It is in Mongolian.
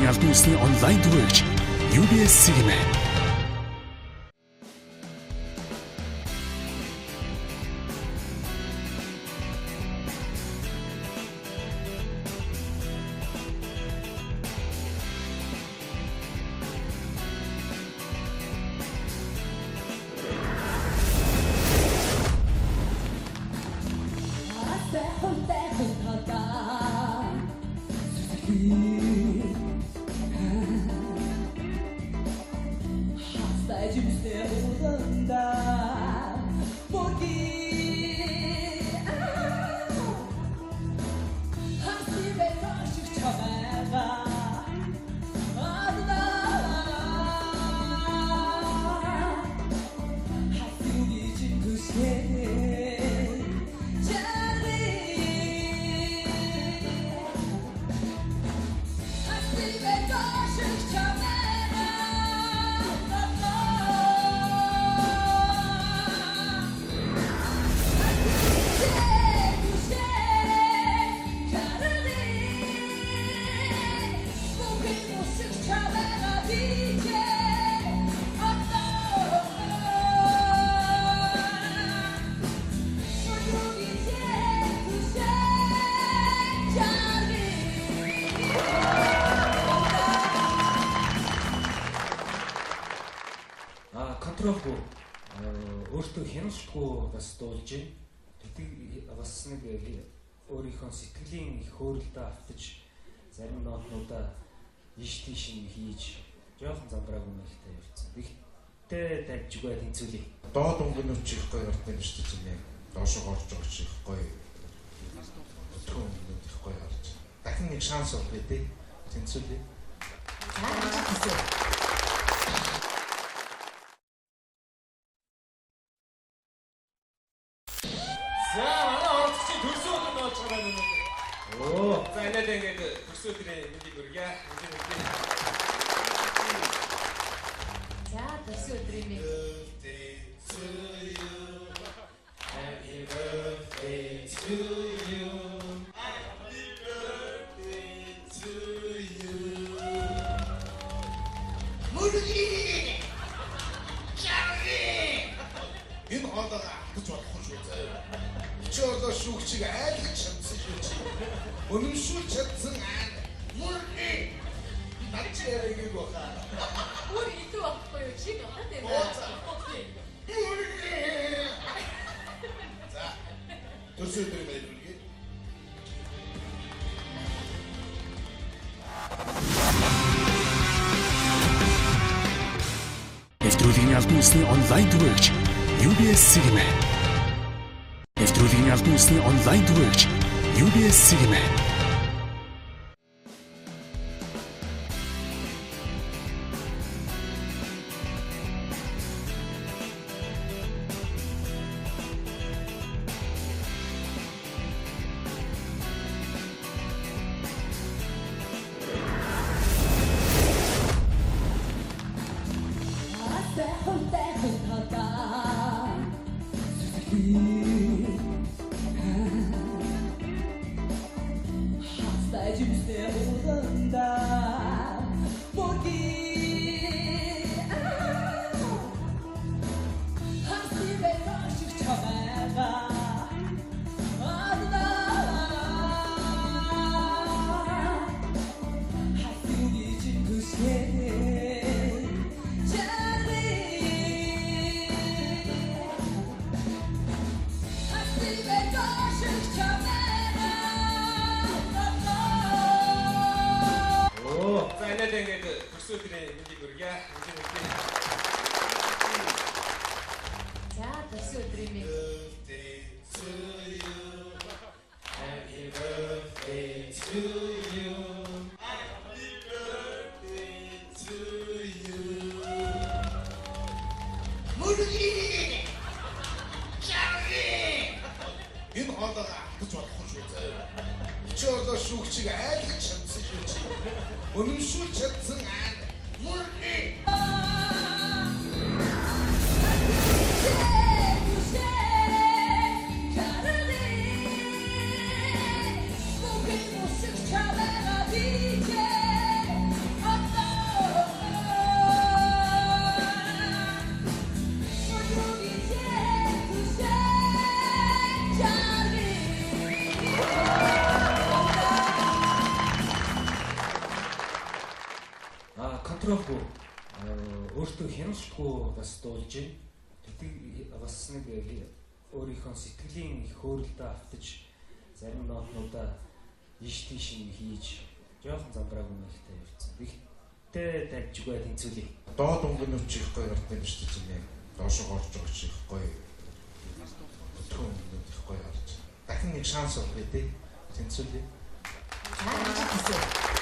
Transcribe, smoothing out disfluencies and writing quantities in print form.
албан ёсны онлайн дүгнэлт UBS Sigma. Контролгүй өөртөө хяналтгүй бас дуулж байна. Тэдэг бас нэг өөрийнхөө сэтгэлийн их хөөрөлдөө автаж зарим ноотнуудаа ийш тийш хийж жоохон замбраагүй мэхтэй явцсан. Тэгтээ тавьж үгүй тэнцүүлээ. Доод өнгөнөөч их гоё ордны шүү дээ чинь. Доошоо орж байгаа чи их гоё. Өтгөн өнгөнөд их гоё орж. Дахин нэг шанс өгөө дээ. Тэнцүүлээ. За манай орцгийн төрсөн өдөр нууж байгаа юм. Оо. За энэ ингээд төрсөн өдрийн мэндийг хүргье. За төрсөн өдрийн мэнд. Happy birthday to you. Happy birthday to you. Мөргий! Чарли! Энэ хоолойгоо хатж болохгүй шүү заяа. Чи одоо шүүгчийг айлгаж чадсан шүү чи. Өнөмшүүл чадсан аа. Мөргий! Начи яриг бохаа. Өөр илүү байхгүй юу? Чи гадаад юм. Мөргий! За. Төрсөн өдрийн баяр хүргэе. Нэвтрүүлгийн албан ёсны онлайн дүгнэлт UBS Sigma. Нэвтрүүлгийн албан ёсны онлайн дүгнэлт UBS Sigma. Энэ хоолойгоо хатж болохгүй шүү заяа. Чи одоо шүүгчийг айлгаж чадсан шүү чи. Өнөмшүүл чадсан аа. Мөргий! Happy контролгүй өөртөө хяналтгүй бас дуулж байна. Тэгтээ бас нэг өөрийнхөө сэтгэлийн их хөөрөлдөө автаж зарим ноотнуудаа ийш тийш нь хийж жоохон замбрааг үнэхтэй явуулсан. Ихтэй тавьж байгаа тэнцүүлээ. Доод өнгөнөч их гоё орд юм шүү дээ. Доошоо орж байгаа чих гоё. Өтгөн их гоё орж. Дахин нэг шанс өгөө дээ. Тэнцүүлээ. За,